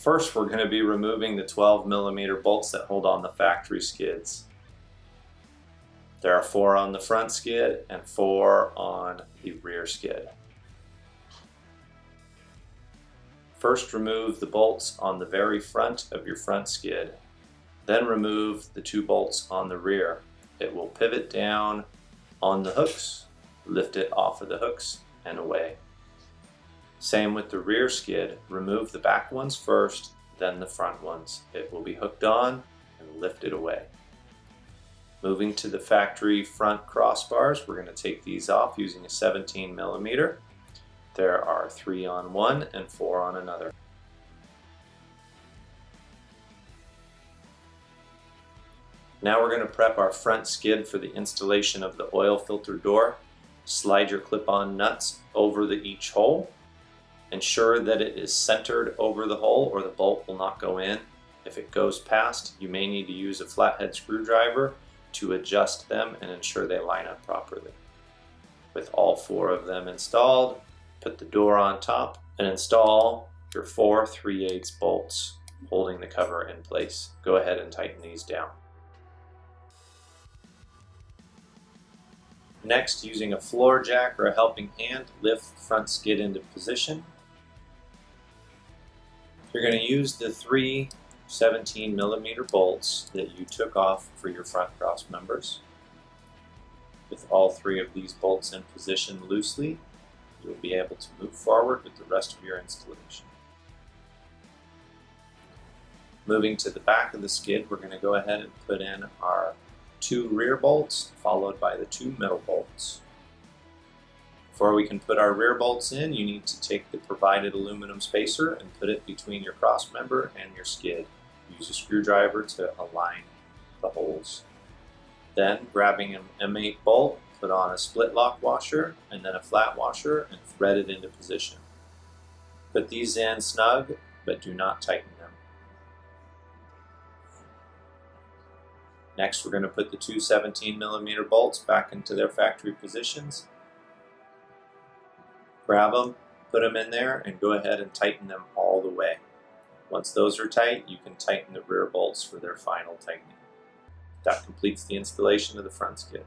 First, we're going to be removing the 12mm bolts that hold on the factory skids. There are 4 on the front skid and 4 on the rear skid. First, remove the bolts on the very front of your front skid. Then remove the 2 bolts on the rear. It will pivot down on the hooks, lift it off of the hooks, and away. Same with the rear skid. Remove the back ones first, then the front ones. It will be hooked on and lifted away. Moving to the factory front crossbars, we're going to take these off using a 17mm. There are 3 on one and 4 on another. Now we're going to prep our front skid for the installation of the oil filter door. Slide your clip-on nuts over each hole. Ensure that it is centered over the hole or the bolt will not go in. If it goes past, you may need to use a flathead screwdriver to adjust them and ensure they line up properly. With all 4 of them installed, put the door on top and install your 4 3/8 bolts holding the cover in place. Go ahead and tighten these down. Next, using a floor jack or a helping hand, lift the front skid into position. You're going to use the 3 17mm bolts that you took off for your front cross members. With all 3 of these bolts in position loosely, you'll be able to move forward with the rest of your installation. Moving to the back of the skid, we're going to go ahead and put in our 2 rear bolts followed by the 2 middle bolts. Before we can put our rear bolts in, you need to take the provided aluminum spacer and put it between your cross member and your skid. Use a screwdriver to align the holes. Then, grabbing an M8 bolt, put on a split lock washer and then a flat washer and thread it into position. Put these in snug, but do not tighten them. Next, we're going to put the 2 17mm bolts back into their factory positions. Grab them, put them in there, and go ahead and tighten them all the way. Once those are tight, you can tighten the rear bolts for their final tightening. That completes the installation of the front skid.